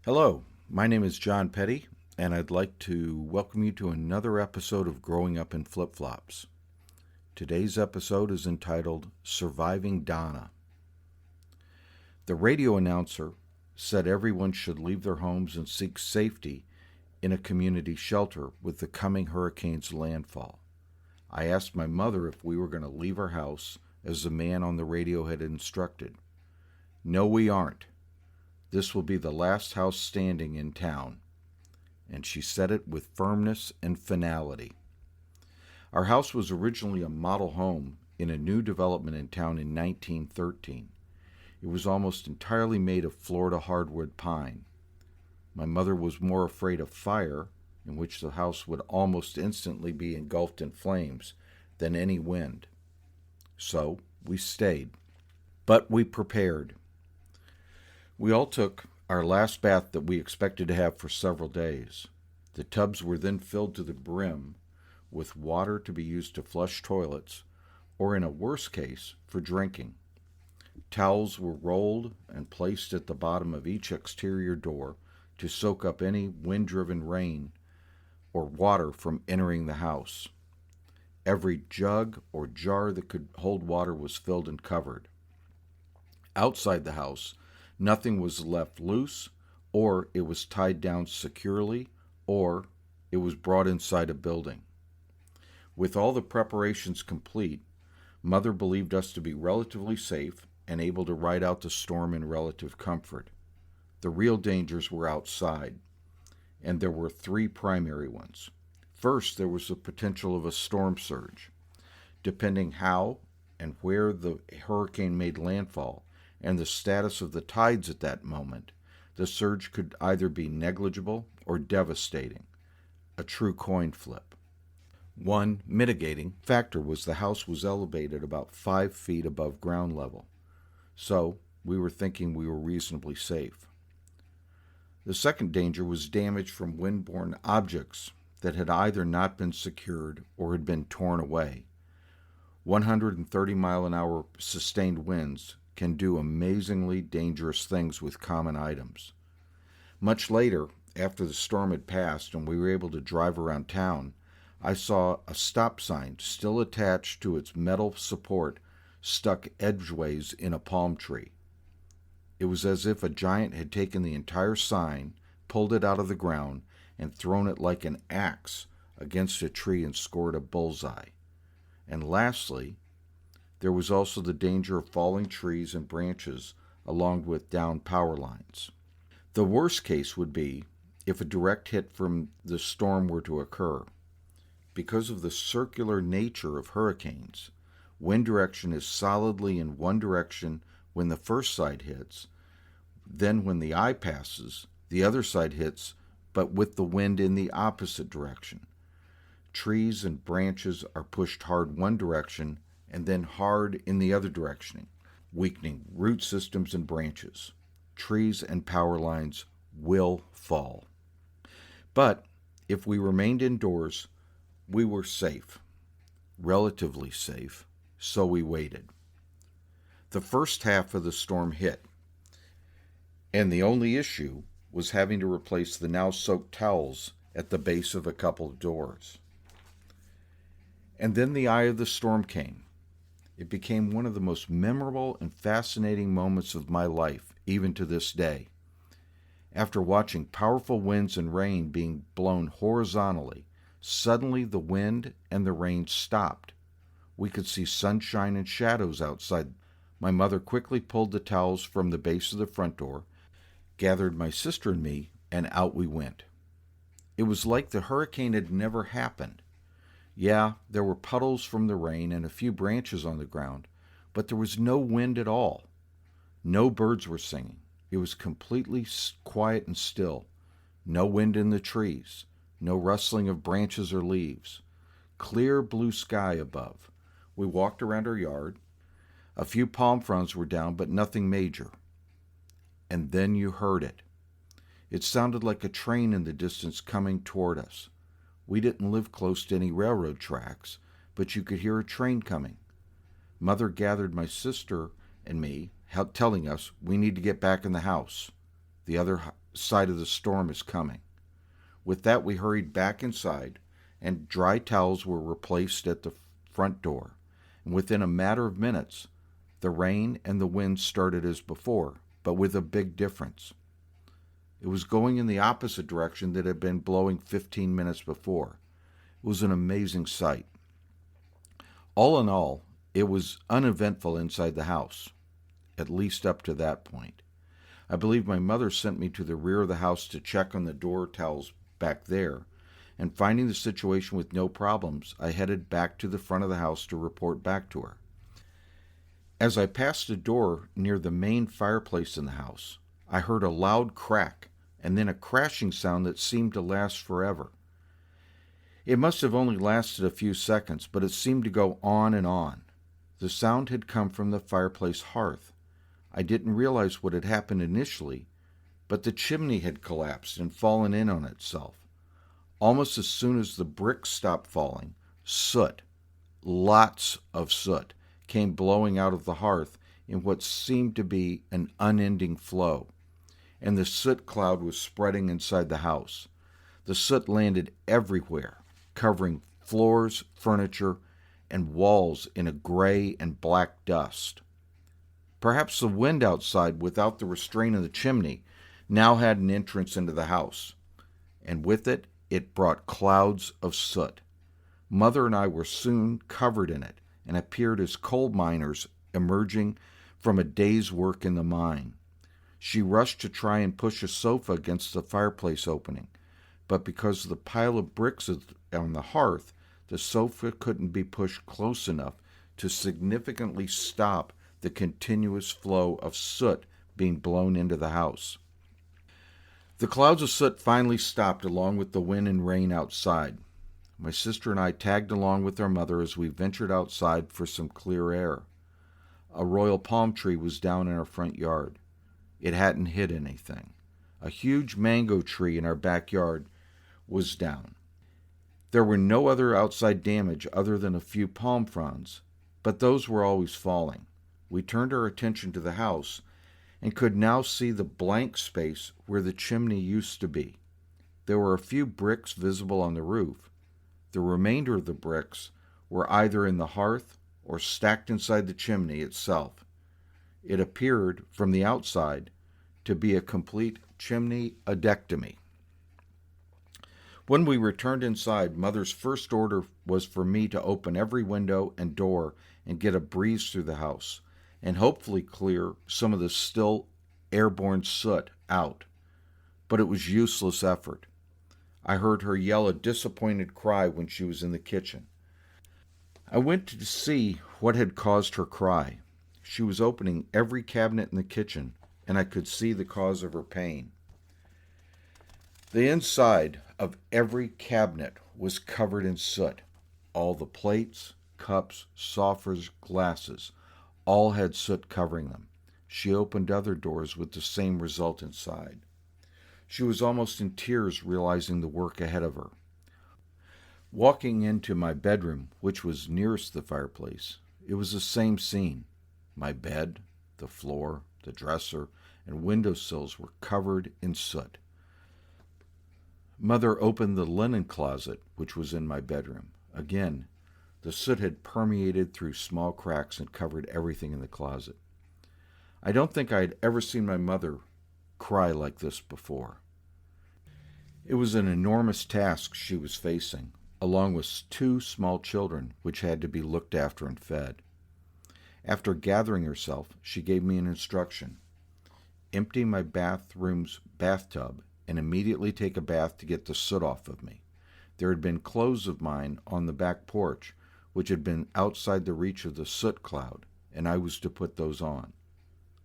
Hello, my name is John Petty, and I'd like to welcome you to another episode of Growing Up in Flip-Flops. Today's episode is entitled Surviving Donna. The radio announcer said everyone should leave their homes and seek safety in a community shelter with the coming hurricane's landfall. I asked my mother if we were going to leave our house as the man on the radio had instructed. No, we aren't. This will be the last house standing in town. And she said it with firmness and finality. Our house was originally a model home in a new development in town in 1913. It was almost entirely made of Florida hardwood pine. My mother was more afraid of fire, in which the house would almost instantly be engulfed in flames, than any wind. So we stayed. But we prepared. We all took our last bath that we expected to have for several days. The tubs were then filled to the brim with water to be used to flush toilets, or in a worse case, for drinking. Towels were rolled and placed at the bottom of each exterior door to soak up any wind-driven rain or water from entering the house. Every jug or jar that could hold water was filled and covered. Outside the house, nothing was left loose, or it was tied down securely, or it was brought inside a building. With all the preparations complete, Mother believed us to be relatively safe and able to ride out the storm in relative comfort. The real dangers were outside, and there were three primary ones. First, there was the potential of a storm surge. Depending how and where the hurricane made landfall, and the status of the tides at that moment, the surge could either be negligible or devastating, a true coin flip. One mitigating factor was the house was elevated about 5 feet above ground level, so we were thinking we were reasonably safe. The second danger was damage from wind-borne objects that had either not been secured or had been torn away. 130-mile-an-hour sustained winds can do amazingly dangerous things with common items. Much later, after the storm had passed and we were able to drive around town, I saw a stop sign still attached to its metal support stuck edgeways in a palm tree. It was as if a giant had taken the entire sign, pulled it out of the ground, and thrown it like an axe against a tree and scored a bullseye. And lastly, there was also the danger of falling trees and branches along with downed power lines. The worst case would be if a direct hit from the storm were to occur. Because of the circular nature of hurricanes, wind direction is solidly in one direction when the first side hits. Then when the eye passes, the other side hits, but with the wind in the opposite direction. Trees and branches are pushed hard one direction and then hard in the other direction, weakening root systems and branches. Trees and power lines will fall. But if we remained indoors, we were safe, relatively safe, so we waited. The first half of the storm hit, and the only issue was having to replace the now soaked towels at the base of a couple of doors. And then the eye of the storm came. It became one of the most memorable and fascinating moments of my life, even to this day. After watching powerful winds and rain being blown horizontally, suddenly the wind and the rain stopped. We could see sunshine and shadows outside. My mother quickly pulled the towels from the base of the front door, gathered my sister and me, and out we went. It was like the hurricane had never happened. Yeah, there were puddles from the rain and a few branches on the ground, but there was no wind at all. No birds were singing. It was completely quiet and still. No wind in the trees. No rustling of branches or leaves. Clear blue sky above. We walked around our yard. A few palm fronds were down, but nothing major. And then you heard it. It sounded like a train in the distance coming toward us. We didn't live close to any railroad tracks, but you could hear a train coming. Mother gathered my sister and me, telling us we need to get back in the house. The other side of the storm is coming. With that, we hurried back inside, and dry towels were replaced at the front door. And within a matter of minutes, the rain and the wind started as before, but with a big difference. It was going in the opposite direction that had been blowing 15 minutes before. It was an amazing sight. All in all, it was uneventful inside the house, at least up to that point. I believe my mother sent me to the rear of the house to check on the door towels back there, and finding the situation with no problems, I headed back to the front of the house to report back to her. As I passed a door near the main fireplace in the house, I heard a loud crack and then a crashing sound that seemed to last forever. It must have only lasted a few seconds, but it seemed to go on and on. The sound had come from the fireplace hearth. I didn't realize what had happened initially, but the chimney had collapsed and fallen in on itself. Almost as soon as the bricks stopped falling, soot, lots of soot, came blowing out of the hearth in what seemed to be an unending flow, and the soot cloud was spreading inside the house. The soot landed everywhere, covering floors, furniture, and walls in a gray and black dust. Perhaps the wind outside, without the restraint of the chimney, now had an entrance into the house, and with it, it brought clouds of soot. Mother and I were soon covered in it and appeared as coal miners emerging from a day's work in the mine. She rushed to try and push a sofa against the fireplace opening, but because of the pile of bricks on the hearth, the sofa couldn't be pushed close enough to significantly stop the continuous flow of soot being blown into the house. The clouds of soot finally stopped along with the wind and rain outside. My sister and I tagged along with our mother as we ventured outside for some clear air. A royal palm tree was down in our front yard. It hadn't hit anything. A huge mango tree in our backyard was down. There were no other outside damage other than a few palm fronds, but those were always falling. We turned our attention to the house and could now see the blank space where the chimney used to be. There were a few bricks visible on the roof. The remainder of the bricks were either in the hearth or stacked inside the chimney itself. It appeared, from the outside, to be a complete chimney-adectomy. When we returned inside, Mother's first order was for me to open every window and door and get a breeze through the house, and hopefully clear some of the still airborne soot out. But it was useless effort. I heard her yell a disappointed cry when she was in the kitchen. I went to see what had caused her cry. She was opening every cabinet in the kitchen, and I could see the cause of her pain. The inside of every cabinet was covered in soot. All the plates, cups, saucers, glasses, all had soot covering them. She opened other doors with the same result inside. She was almost in tears, realizing the work ahead of her. Walking into my bedroom, which was nearest the fireplace, it was the same scene. My bed, the floor, the dresser, and windowsills were covered in soot. Mother opened the linen closet, which was in my bedroom. Again, the soot had permeated through small cracks and covered everything in the closet. I don't think I had ever seen my mother cry like this before. It was an enormous task she was facing, along with 2 small children which had to be looked after and fed. After gathering herself, she gave me an instruction. Empty my bathroom's bathtub and immediately take a bath to get the soot off of me. There had been clothes of mine on the back porch, which had been outside the reach of the soot cloud, and I was to put those on.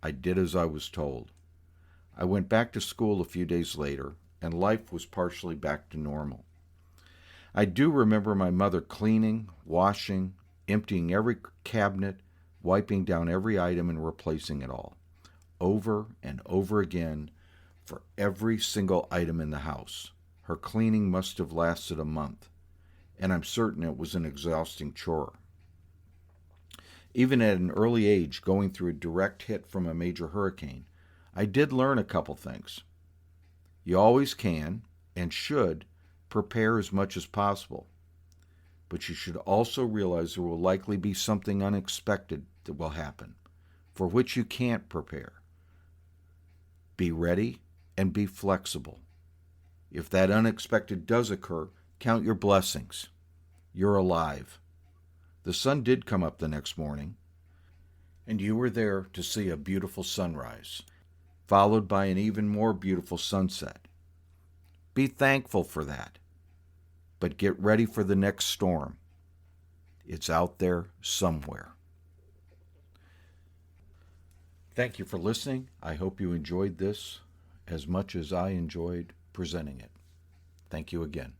I did as I was told. I went back to school a few days later, and life was partially back to normal. I do remember my mother cleaning, washing, emptying every cabinet, wiping down every item and replacing it all, over and over again for every single item in the house. Her cleaning must have lasted a month, and I'm certain it was an exhausting chore. Even at an early age, going through a direct hit from a major hurricane, I did learn a couple things. You always can and should prepare as much as possible, but you should also realize there will likely be something unexpected that will happen, for which you can't prepare. Be ready and be flexible. If that unexpected does occur, count your blessings. You're alive. The sun did come up the next morning, and you were there to see a beautiful sunrise, followed by an even more beautiful sunset. Be thankful for that, but get ready for the next storm. It's out there somewhere. Thank you for listening. I hope you enjoyed this as much as I enjoyed presenting it. Thank you again.